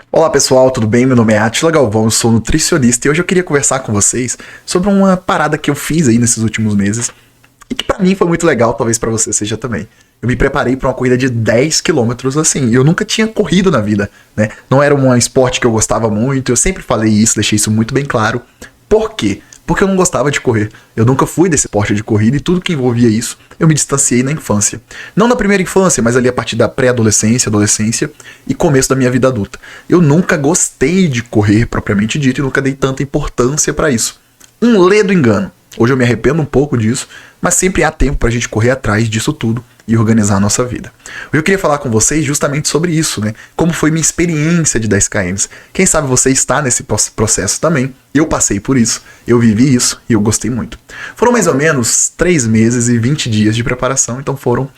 Olá pessoal, tudo bem? Meu nome é Atila Galvão, eu sou nutricionista e hoje eu queria conversar com vocês sobre uma parada que eu fiz aí nesses últimos meses e que pra mim foi muito legal, talvez pra você seja também. Eu me preparei pra uma corrida de 10 quilômetros assim, eu nunca tinha corrido na vida, né? Não era um esporte que eu gostava muito, eu sempre falei isso, deixei isso muito bem claro. Por quê? Porque eu não gostava de correr. Eu nunca fui desse esporte de corrida e tudo que envolvia isso, eu me distanciei na infância. Não na primeira infância, mas ali a partir da pré-adolescência, adolescência e começo da minha vida adulta. Eu nunca gostei de correr propriamente dito e nunca dei tanta importância pra isso. Um ledo engano. Hoje eu me arrependo um pouco disso, mas sempre há tempo pra gente correr atrás disso tudo e organizar a nossa vida. Hoje eu queria falar com vocês justamente sobre isso, né? Como foi minha experiência de 10 km. Quem sabe você está nesse processo também. Eu passei por isso, eu vivi isso e eu gostei muito. Foram mais ou menos 3 meses e 20 dias de preparação, então foram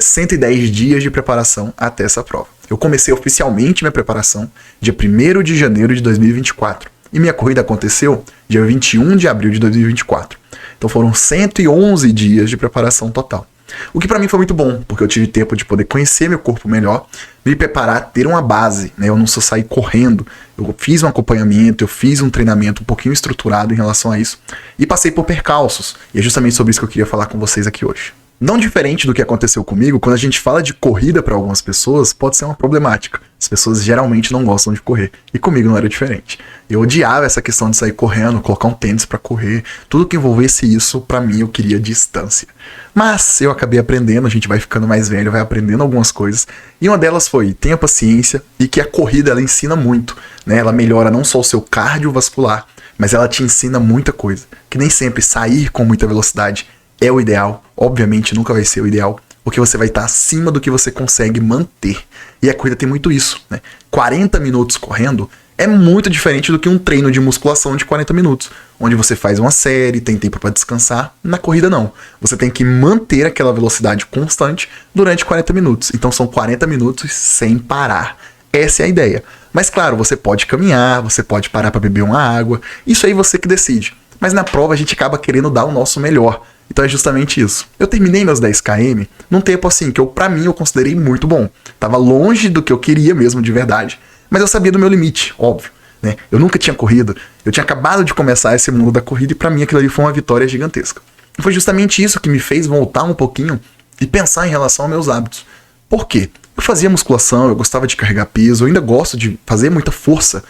110 dias de preparação até essa prova. Eu comecei oficialmente minha preparação dia 1º de janeiro de 2024. E minha corrida aconteceu dia 21 de abril de 2024. Então foram 111 dias de preparação total. O que pra mim foi muito bom, porque eu tive tempo de poder conhecer meu corpo melhor, me preparar, ter uma base, né? Eu não só saí correndo, eu fiz um acompanhamento, eu fiz um treinamento um pouquinho estruturado em relação a isso, e passei por percalços, e é justamente sobre isso que eu queria falar com vocês aqui hoje. Não diferente do que aconteceu comigo, quando a gente fala de corrida para algumas pessoas, pode ser uma problemática. As pessoas geralmente não gostam de correr. E comigo não era diferente. Eu odiava essa questão de sair correndo, colocar um tênis para correr. Tudo que envolvesse isso, para mim, eu queria distância. Mas eu acabei aprendendo, a gente vai ficando mais velho, vai aprendendo algumas coisas. E uma delas foi, tenha paciência e que a corrida, ela ensina muito. Né? Ela melhora não só o seu cardiovascular, mas ela te ensina muita coisa. Que nem sempre sair com muita velocidade é o ideal, obviamente nunca vai ser o ideal, porque você vai estar acima do que você consegue manter. E a corrida tem muito isso, né? 40 minutos correndo é muito diferente do que um treino de musculação de 40 minutos, onde você faz uma série, tem tempo para descansar. Na corrida não. Você tem que manter aquela velocidade constante durante 40 minutos. Então são 40 minutos sem parar. Essa é a ideia. Mas claro, você pode caminhar, você pode parar para beber uma água, isso aí você que decide. Mas na prova a gente acaba querendo dar o nosso melhor. Então é justamente isso. Eu terminei meus 10 km num tempo assim, que pra mim eu considerei muito bom. Tava longe do que eu queria mesmo de verdade, mas eu sabia do meu limite, óbvio. Né? Eu nunca tinha corrido, eu tinha acabado de começar esse mundo da corrida e pra mim aquilo ali foi uma vitória gigantesca. E foi justamente isso que me fez voltar um pouquinho e pensar em relação aos meus hábitos. Por quê? Eu fazia musculação, eu gostava de carregar peso, eu ainda gosto de fazer muita força,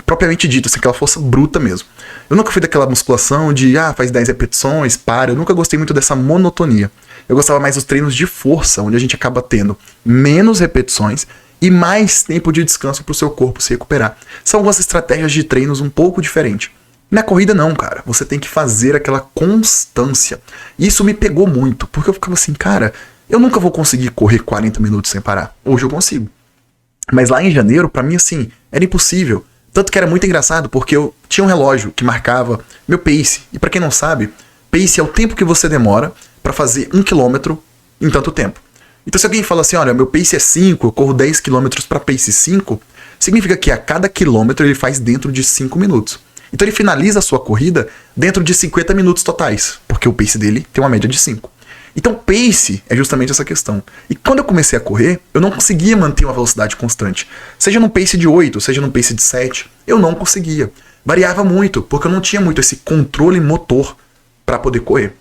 propriamente dito, assim, aquela força bruta mesmo. Eu nunca fui daquela musculação de, faz 10 repetições, para. Eu nunca gostei muito dessa monotonia. Eu gostava mais dos treinos de força, onde a gente acaba tendo menos repetições e mais tempo de descanso para o seu corpo se recuperar. São algumas estratégias de treinos um pouco diferentes. Na corrida não, cara. Você tem que fazer aquela constância. E isso me pegou muito, porque eu ficava assim, cara, eu nunca vou conseguir correr 40 minutos sem parar. Hoje eu consigo. Mas lá em janeiro, pra mim, assim, era impossível. Tanto que era muito engraçado, porque eu tinha um relógio que marcava meu pace. E pra quem não sabe, pace é o tempo que você demora pra fazer 1 km em tanto tempo. Então se alguém fala assim, olha, meu pace é 5, eu corro 10 km pra pace 5, significa que a cada quilômetro ele faz dentro de 5 minutos. Então ele finaliza a sua corrida dentro de 50 minutos totais, porque o pace dele tem uma média de 5. Então pace é justamente essa questão. E quando eu comecei a correr, eu não conseguia manter uma velocidade constante. Seja num pace de 8, seja num pace de 7, eu não conseguia. Variava muito, porque eu não tinha muito esse controle motor para poder correr.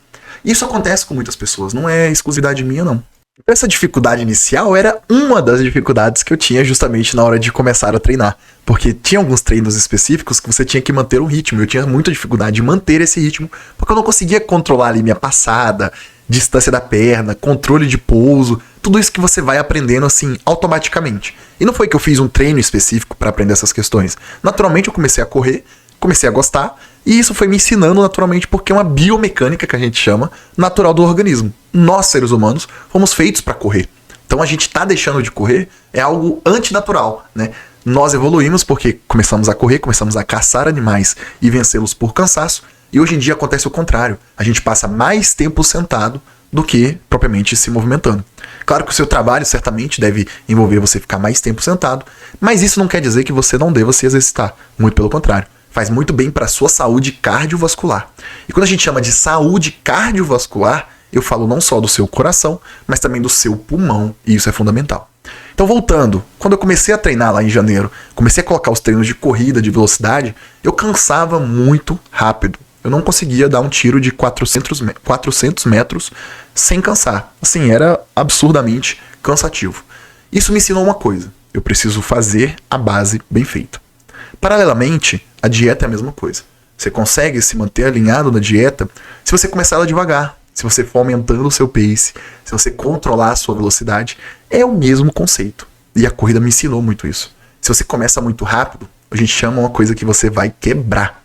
Isso acontece com muitas pessoas, não é exclusividade minha não. Essa dificuldade inicial era uma das dificuldades que eu tinha justamente na hora de começar a treinar. Porque tinha alguns treinos específicos que você tinha que manter um ritmo. Eu tinha muita dificuldade de manter esse ritmo, porque eu não conseguia controlar ali minha passada, distância da perna, controle de pouso, tudo isso que você vai aprendendo assim automaticamente. E não foi que eu fiz um treino específico para aprender essas questões. Naturalmente eu comecei a correr, comecei a gostar, e isso foi me ensinando naturalmente porque é uma biomecânica que a gente chama natural do organismo. Nós, seres humanos, fomos feitos para correr. Então a gente tá deixando de correr é algo antinatural, né? Nós evoluímos porque começamos a correr, começamos a caçar animais e vencê-los por cansaço. E hoje em dia acontece o contrário. A gente passa mais tempo sentado do que propriamente se movimentando. Claro que o seu trabalho certamente deve envolver você ficar mais tempo sentado, mas isso não quer dizer que você não deva se exercitar. Muito pelo contrário. Faz muito bem para a sua saúde cardiovascular. E quando a gente chama de saúde cardiovascular, eu falo não só do seu coração, mas também do seu pulmão, e isso é fundamental. Então, voltando, quando eu comecei a treinar lá em janeiro, comecei a colocar os treinos de corrida, de velocidade, eu cansava muito rápido. Eu não conseguia dar um tiro de 400 metros sem cansar. Assim, era absurdamente cansativo. Isso me ensinou uma coisa: eu preciso fazer a base bem feita. Paralelamente, a dieta é a mesma coisa. Você consegue se manter alinhado na dieta se você começar ela devagar, se você for aumentando o seu pace, se você controlar a sua velocidade. É o mesmo conceito. E a corrida me ensinou muito isso. Se você começa muito rápido, a gente chama uma coisa que você vai quebrar.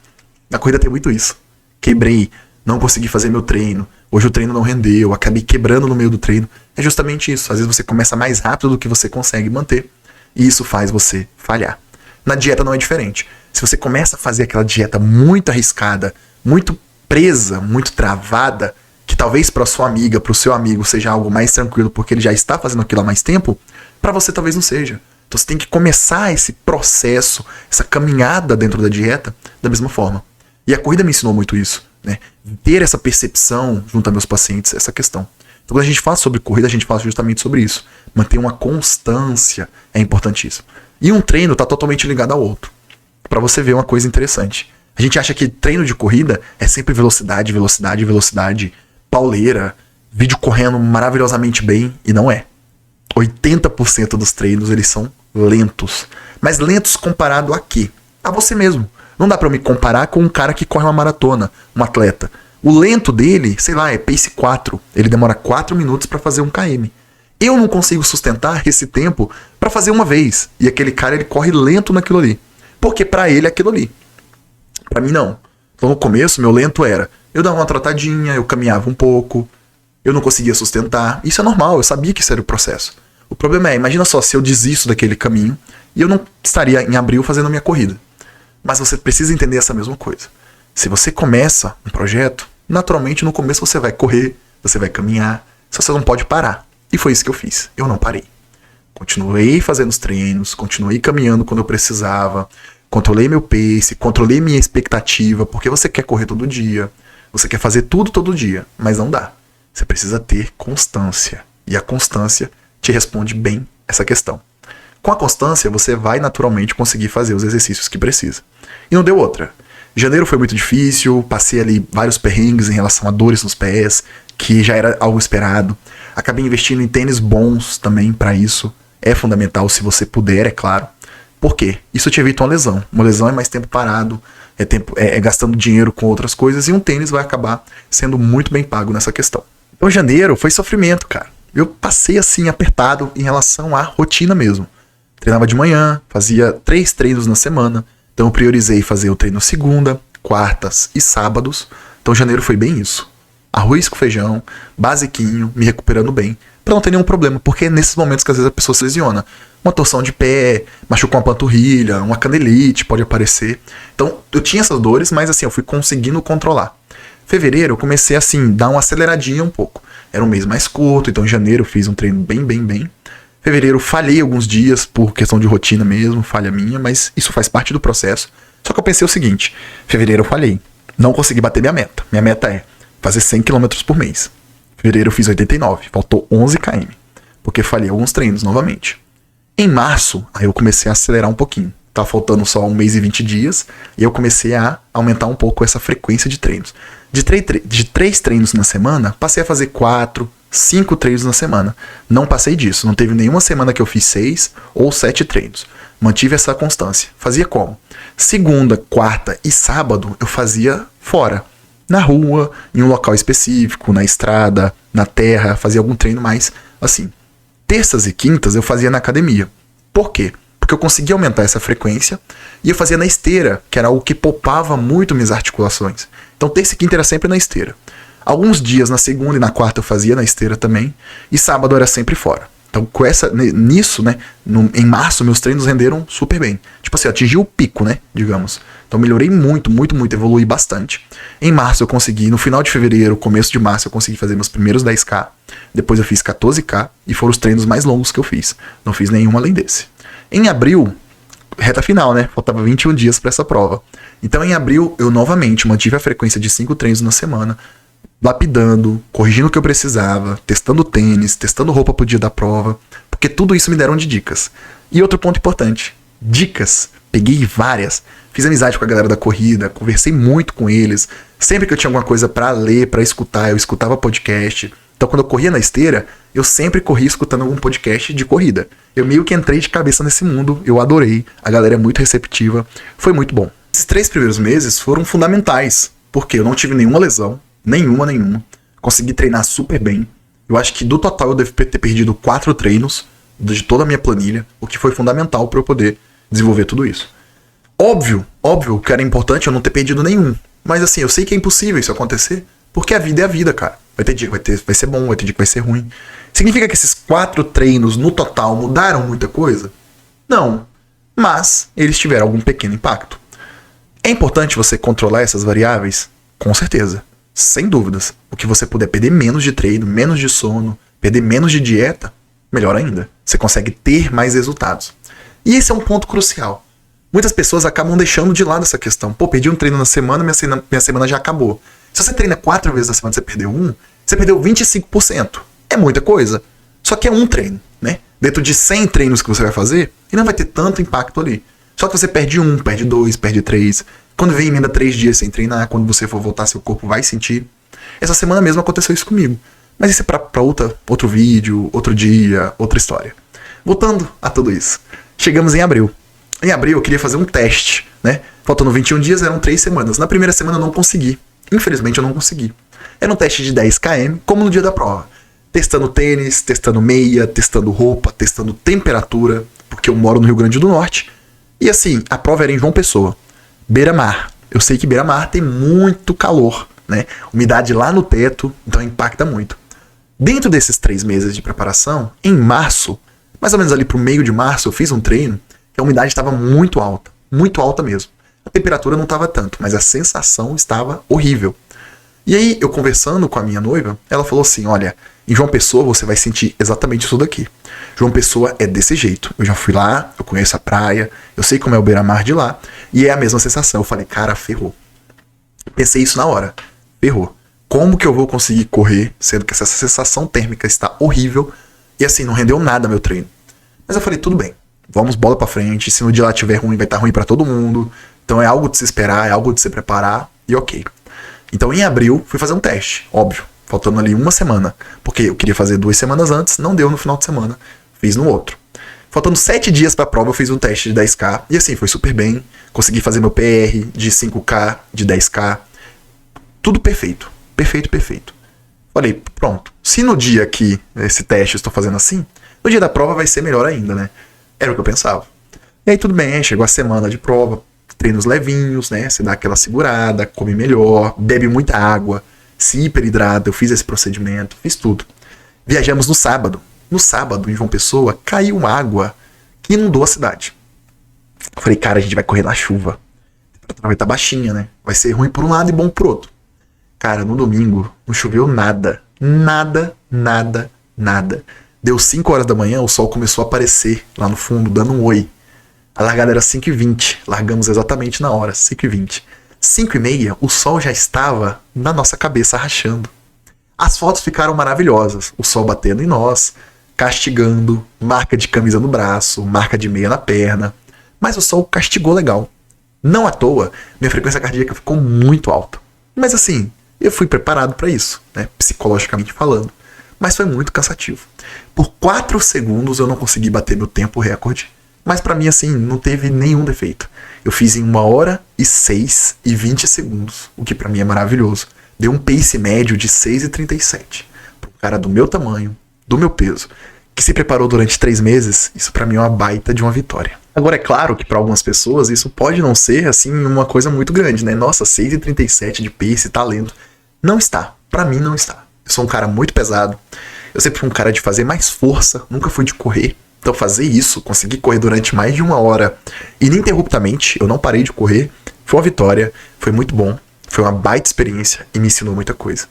Na corrida tem muito isso. Quebrei, não consegui fazer meu treino, hoje o treino não rendeu, acabei quebrando no meio do treino. É justamente isso. Às vezes você começa mais rápido do que você consegue manter, e isso faz você falhar. Na dieta não é diferente. Se você começa a fazer aquela dieta muito arriscada, muito presa, muito travada, que talvez para sua amiga, para o seu amigo seja algo mais tranquilo porque ele já está fazendo aquilo há mais tempo, para você talvez não seja. Então você tem que começar esse processo, essa caminhada dentro da dieta da mesma forma. E a corrida me ensinou muito isso, né? Ter essa percepção junto a meus pacientes, essa questão. Então quando a gente fala sobre corrida, a gente fala justamente sobre isso. Manter uma constância é importantíssimo. E um treino está totalmente ligado ao outro. Para você ver uma coisa interessante. A gente acha que treino de corrida é sempre velocidade, velocidade, velocidade, pauleira, vídeo correndo maravilhosamente bem, e não é. 80% dos treinos eles são lentos. Mas lentos comparado a quê? A você mesmo. Não dá pra eu me comparar com um cara que corre uma maratona, um atleta. O lento dele, sei lá, é pace 4. Ele demora 4 minutos pra fazer 1 km. Eu não consigo sustentar esse tempo pra fazer uma vez. E aquele cara, ele corre lento naquilo ali. Porque pra ele é aquilo ali. Pra mim não. Então no começo, meu lento era: eu dava uma trotadinha, eu caminhava um pouco, eu não conseguia sustentar. Isso é normal, eu sabia que isso era o processo. O problema é, imagina só se eu desisto daquele caminho e eu não estaria em abril fazendo a minha corrida. Mas você precisa entender essa mesma coisa. Se você começa um projeto, naturalmente no começo você vai correr, você vai caminhar, só você não pode parar. E foi isso que eu fiz. Eu não parei. Continuei fazendo os treinos, continuei caminhando quando eu precisava, controlei meu pace, controlei minha expectativa, porque você quer correr todo dia, você quer fazer tudo todo dia, mas não dá. Você precisa ter constância. E a constância te responde bem essa questão. Com a constância, você vai naturalmente conseguir fazer os exercícios que precisa. E não deu outra. Janeiro foi muito difícil, passei ali vários perrengues em relação a dores nos pés, que já era algo esperado. Acabei investindo em tênis bons também para isso. É fundamental se você puder, é claro. Por quê? Isso te evita uma lesão. Uma lesão é mais tempo parado, é gastando dinheiro com outras coisas, e um tênis vai acabar sendo muito bem pago nessa questão. Então janeiro foi sofrimento, cara. Eu passei assim apertado em relação à rotina mesmo. Treinava de manhã, fazia 3 treinos na semana. Então eu priorizei fazer o treino segunda, quartas e sábados. Então janeiro foi bem isso. Arroz com feijão, basiquinho, me recuperando bem, pra não ter nenhum problema, porque é nesses momentos que às vezes a pessoa se lesiona. Uma torção de pé, machucou uma panturrilha, uma canelite pode aparecer. Então eu tinha essas dores, mas assim, eu fui conseguindo controlar. Fevereiro eu comecei assim, dar uma aceleradinha um pouco. Era um mês mais curto, então em janeiro eu fiz um treino bem. Fevereiro falhei alguns dias por questão de rotina mesmo, falha minha, mas isso faz parte do processo. Só que eu pensei o seguinte: fevereiro eu falhei, não consegui bater minha meta. Minha meta é fazer 100 km por mês. Fevereiro eu fiz 89, faltou 11 km, porque falhei alguns treinos novamente. Em março, aí eu comecei a acelerar um pouquinho. Tá faltando só 1 mês e 20 dias, e eu comecei a aumentar um pouco essa frequência de treinos. De 3 treinos na semana, passei a fazer 4, 5 treinos na semana. Não passei disso, não teve nenhuma semana que eu fiz 6 ou 7 treinos. Mantive essa constância. Fazia como? Segunda, quarta e sábado eu fazia fora. Na rua, em um local específico, na estrada, na terra, fazia algum treino mais assim. Terças e quintas eu fazia na academia. Por quê? Porque eu conseguia aumentar essa frequência e eu fazia na esteira, que era algo que poupava muito minhas articulações. Então terça e quinta era sempre na esteira. Alguns dias na segunda e na quarta eu fazia na esteira também, e sábado era sempre fora. Então nisso, né, em março meus treinos renderam super bem. Tipo assim, atingi o pico, né, digamos. Então melhorei muito, evoluí bastante. Em março eu consegui, no final de fevereiro, começo de março eu consegui fazer meus primeiros 10K. Depois eu fiz 14K e foram os treinos mais longos que eu fiz. Não fiz nenhum além desse. Em abril, reta final, né, faltava 21 dias para essa prova. Então em abril eu novamente mantive a frequência de 5 treinos na semana. lapidando, corrigindo o que eu precisava, testando tênis, testando roupa pro dia da prova, porque tudo isso me deram de dicas. E outro ponto importante, dicas, peguei várias, fiz amizade com a galera da corrida, conversei muito com eles, sempre que eu tinha alguma coisa pra ler, pra escutar, eu escutava podcast. Então quando eu corria na esteira, eu sempre corria escutando algum podcast de corrida. Eu meio que entrei de cabeça nesse mundo, eu adorei, a galera é muito receptiva, foi muito bom. Esses 3 primeiros meses foram fundamentais, porque eu não tive nenhuma lesão, nenhuma. Consegui treinar super bem. Eu acho que do total eu devo ter perdido 4 treinos de toda a minha planilha, o que foi fundamental para eu poder desenvolver tudo isso. Óbvio que era importante eu não ter perdido nenhum. Mas assim, eu sei que é impossível isso acontecer, porque a vida é a vida, cara. Vai ter dia que vai ser bom, vai ter dia que vai ser ruim. Significa que esses 4 treinos no total mudaram muita coisa? Não. Mas eles tiveram algum pequeno impacto. É importante você controlar essas variáveis? Com certeza. Sem dúvidas. O que você puder perder menos de treino, menos de sono, perder menos de dieta, melhor ainda. Você consegue ter mais resultados. E esse é um ponto crucial. Muitas pessoas acabam deixando de lado essa questão. Pô, perdi um treino na semana, minha semana já acabou. Se você treina 4 vezes na semana e você perdeu um, você perdeu 25%. É muita coisa. Só que é um treino, né? Dentro de 100 treinos que você vai fazer, e não vai ter tanto impacto ali. Só que você perde 1, perde 2, perde 3. Quando vem emenda 3 dias sem treinar, quando você for voltar, seu corpo vai sentir. Essa semana mesmo aconteceu isso comigo. Mas isso é pra outro vídeo, outro dia, outra história. Voltando a tudo isso. Chegamos em abril. Em abril eu queria fazer um teste, né? Faltando 21 dias, eram 3 semanas. Na primeira semana eu não consegui. Infelizmente eu não consegui. Era um teste de 10 km, como no dia da prova. Testando tênis, testando meia, testando roupa, testando temperatura, porque eu moro no Rio Grande do Norte. E assim, a prova era em João Pessoa, beira-mar. Eu sei que beira-mar tem muito calor, né? Umidade lá no teto, então impacta muito. Dentro desses 3 meses de preparação, em março, mais ou menos ali pro meio de março, eu fiz um treino que a umidade estava muito alta mesmo. A temperatura não estava tanto, mas a sensação estava horrível. E aí, eu conversando com a minha noiva, ela falou assim, olha, em João Pessoa você vai sentir exatamente isso daqui. João Pessoa é desse jeito. Eu já fui lá, eu conheço a praia, eu sei como é o beira-mar de lá, e é a mesma sensação. Eu falei, cara, ferrou. Pensei isso na hora. Ferrou. Como que eu vou conseguir correr, sendo que essa sensação térmica está horrível, e assim, não rendeu nada meu treino. Mas eu falei, tudo bem, vamos bola pra frente, se no dia lá tiver ruim, vai estar ruim pra todo mundo, então é algo de se esperar, é algo de se preparar, e ok. Então em abril, fui fazer um teste, óbvio, faltando ali 1 semana, porque eu queria fazer 2 semanas antes, não deu no final de semana, fiz no outro. Faltando 7 dias pra prova, eu fiz um teste de 10K, e assim, foi super bem, consegui fazer meu PR de 5K, de 10K, tudo perfeito, perfeito. Falei, pronto, se no dia que esse teste eu estou fazendo assim, no dia da prova vai ser melhor ainda, né? Era o que eu pensava. E aí tudo bem, chegou a semana de prova, treinos levinhos, né? Você dá aquela segurada, come melhor, bebe muita água, se hiperidrata, eu fiz esse procedimento, fiz tudo. Viajamos no sábado. No sábado, em João Pessoa, caiu água que inundou a cidade. Eu falei, cara, a gente vai correr na chuva. A temperatura vai estar baixinha, né? Vai ser ruim por um lado e bom por outro. Cara, no domingo, não choveu nada. Nada. Deu 5 horas da manhã, o sol começou a aparecer lá no fundo, dando um oi. A largada era 5h20, largamos exatamente na hora, 5h20. 5h30, o sol já estava na nossa cabeça rachando. As fotos ficaram maravilhosas, o sol batendo em nós, castigando, marca de camisa no braço, marca de meia na perna. Mas o sol castigou legal. Não à toa, minha frequência cardíaca ficou muito alta. Mas assim, eu fui preparado para isso, né, psicologicamente falando. Mas foi muito cansativo. Por 4 segundos eu não consegui bater meu tempo recorde. Mas pra mim, assim, não teve nenhum defeito. Eu fiz em 1 hora e 6 e 20 segundos, o que pra mim é maravilhoso. Deu um pace médio de 6,37. Para um cara do meu tamanho, do meu peso, que se preparou durante 3 meses, isso pra mim é uma baita de uma vitória. Agora, é claro que pra algumas pessoas isso pode não ser, assim, uma coisa muito grande, né? Nossa, 6,37 de pace, tá lento. Não está. Pra mim, não está. Eu sou um cara muito pesado. Eu sempre fui um cara de fazer mais força, nunca fui de correr. Então fazer isso, conseguir correr durante mais de 1 hora ininterruptamente, eu não parei de correr, foi uma vitória, foi muito bom, foi uma baita experiência e me ensinou muita coisa.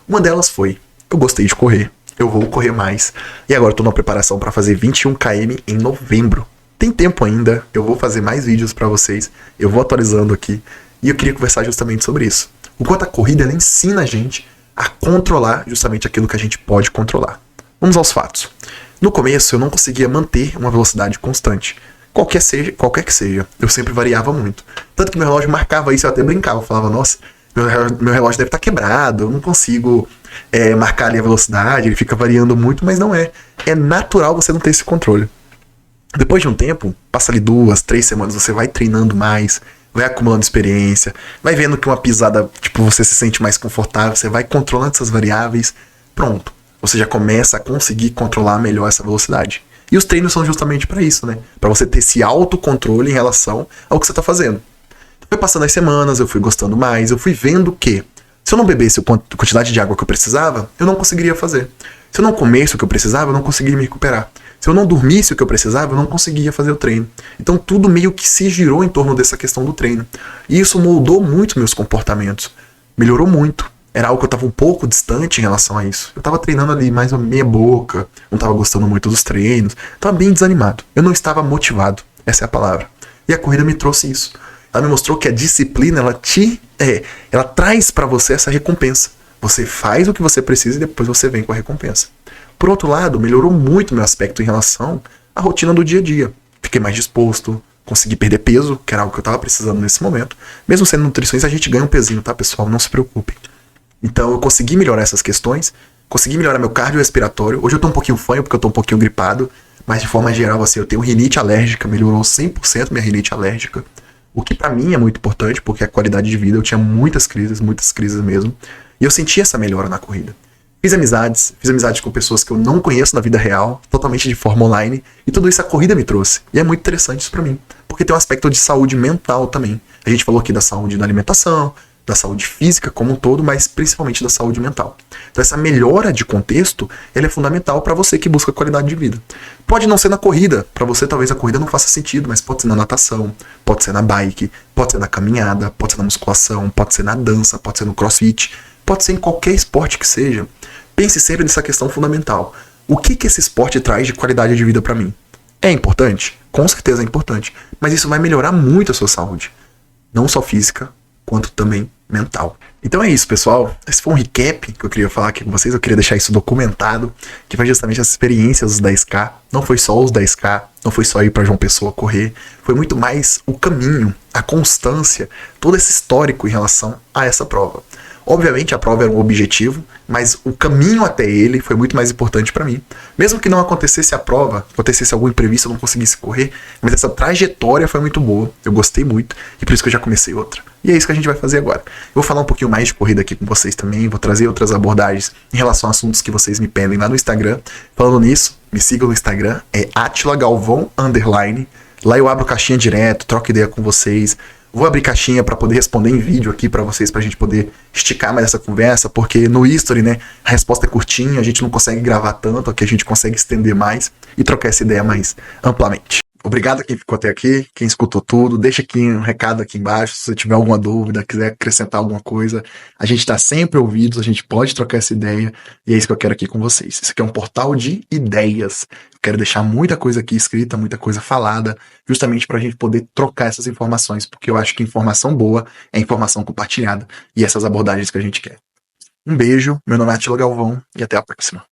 Uma delas foi, eu gostei de correr, eu vou correr mais, e agora estou na preparação para fazer 21 km em novembro. Tem tempo ainda, eu vou fazer mais vídeos para vocês, eu vou atualizando aqui, e eu queria conversar justamente sobre isso. O quanto a corrida ela ensina a gente a controlar justamente aquilo que a gente pode controlar. Vamos aos fatos. No começo eu não conseguia manter uma velocidade constante. Qualquer que seja, eu sempre variava muito. Tanto que meu relógio marcava isso, eu até brincava, eu falava, nossa, meu relógio deve estar quebrado, eu não consigo marcar ali a velocidade, ele fica variando muito, mas não é. É natural você não ter esse controle. Depois de um tempo, passa ali 2, 3 semanas, você vai treinando mais, vai acumulando experiência, vai vendo que uma pisada, tipo, você se sente mais confortável, você vai controlando essas variáveis, pronto. Você já começa a conseguir controlar melhor essa velocidade. E os treinos são justamente para isso, né? Para você ter esse autocontrole em relação ao que você tá fazendo. Foi passando as semanas, eu fui gostando mais, eu fui vendo que se eu não bebesse a quantidade de água que eu precisava, eu não conseguiria fazer. Se eu não comesse o que eu precisava, eu não conseguiria me recuperar. Se eu não dormisse o que eu precisava, eu não conseguia fazer o treino. Então tudo meio que se girou em torno dessa questão do treino. E isso moldou muito meus comportamentos. Melhorou muito. Era algo que eu estava um pouco distante em relação a isso. Eu estava treinando ali mais uma meia boca, não estava gostando muito dos treinos, estava bem desanimado. Eu não estava motivado, essa é a palavra. E a corrida me trouxe isso. Ela me mostrou que a disciplina, ela traz para você essa recompensa. Você faz o que você precisa e depois você vem com a recompensa. Por outro lado, melhorou muito meu aspecto em relação à rotina do dia a dia. Fiquei mais disposto, consegui perder peso, que era algo que eu estava precisando nesse momento. Mesmo sendo nutricionista, a gente ganha um pezinho, tá, pessoal? Não se preocupem. Então eu consegui melhorar essas questões, consegui melhorar meu cardiorrespiratório. Hoje eu tô um pouquinho fanho porque eu tô um pouquinho gripado, mas de forma geral, assim, eu tenho rinite alérgica, melhorou 100% minha rinite alérgica. O que pra mim é muito importante, porque a qualidade de vida, eu tinha muitas crises mesmo. E eu senti essa melhora na corrida. Fiz amizades com pessoas que eu não conheço na vida real, totalmente de forma online, e tudo isso a corrida me trouxe. E é muito interessante isso pra mim, porque tem um aspecto de saúde mental também. A gente falou aqui da saúde da alimentação, da saúde física como um todo, mas principalmente da saúde mental. Então essa melhora de contexto, ela é fundamental para você que busca qualidade de vida. Pode não ser na corrida, para você talvez a corrida não faça sentido, mas pode ser na natação, pode ser na bike, pode ser na caminhada, pode ser na musculação, pode ser na dança, pode ser no crossfit, pode ser em qualquer esporte que seja. Pense sempre nessa questão fundamental. O que esse esporte traz de qualidade de vida para mim? É importante? Com certeza é importante, mas isso vai melhorar muito a sua saúde. Não só física, quanto também mental. Então é isso, pessoal. Esse foi um recap que eu queria falar aqui com vocês. Eu queria deixar isso documentado, que foi justamente as experiências dos 10K. Não foi só os 10K, não foi só ir para João Pessoa correr. Foi muito mais o caminho, a constância, todo esse histórico em relação a essa prova. Obviamente a prova era um objetivo, mas o caminho até ele foi muito mais importante para mim. Mesmo que não acontecesse a prova, acontecesse algum imprevisto, eu não conseguisse correr, mas essa trajetória foi muito boa, eu gostei muito, e por isso que eu já comecei outra. E é isso que a gente vai fazer agora. Eu vou falar um pouquinho mais de corrida aqui com vocês também, vou trazer outras abordagens em relação a assuntos que vocês me pedem lá no Instagram. Falando nisso, me sigam no Instagram, é @atlagalvão_. Lá eu abro caixinha direto, troco ideia com vocês. Vou abrir caixinha para poder responder em vídeo aqui para vocês, pra gente poder esticar mais essa conversa, porque no history, né, a resposta é curtinha, a gente não consegue gravar tanto, aqui a gente consegue estender mais e trocar essa ideia mais amplamente. Obrigado a quem ficou até aqui, quem escutou tudo. Deixa aqui um recado aqui embaixo, se você tiver alguma dúvida, quiser acrescentar alguma coisa. A gente está sempre ouvidos, a gente pode trocar essa ideia, e é isso que eu quero aqui com vocês. Isso aqui é um portal de ideias. Eu quero deixar muita coisa aqui escrita, muita coisa falada, justamente para a gente poder trocar essas informações, porque eu acho que informação boa é informação compartilhada, e essas abordagens que a gente quer. Um beijo, meu nome é Atila Galvão, e até a próxima.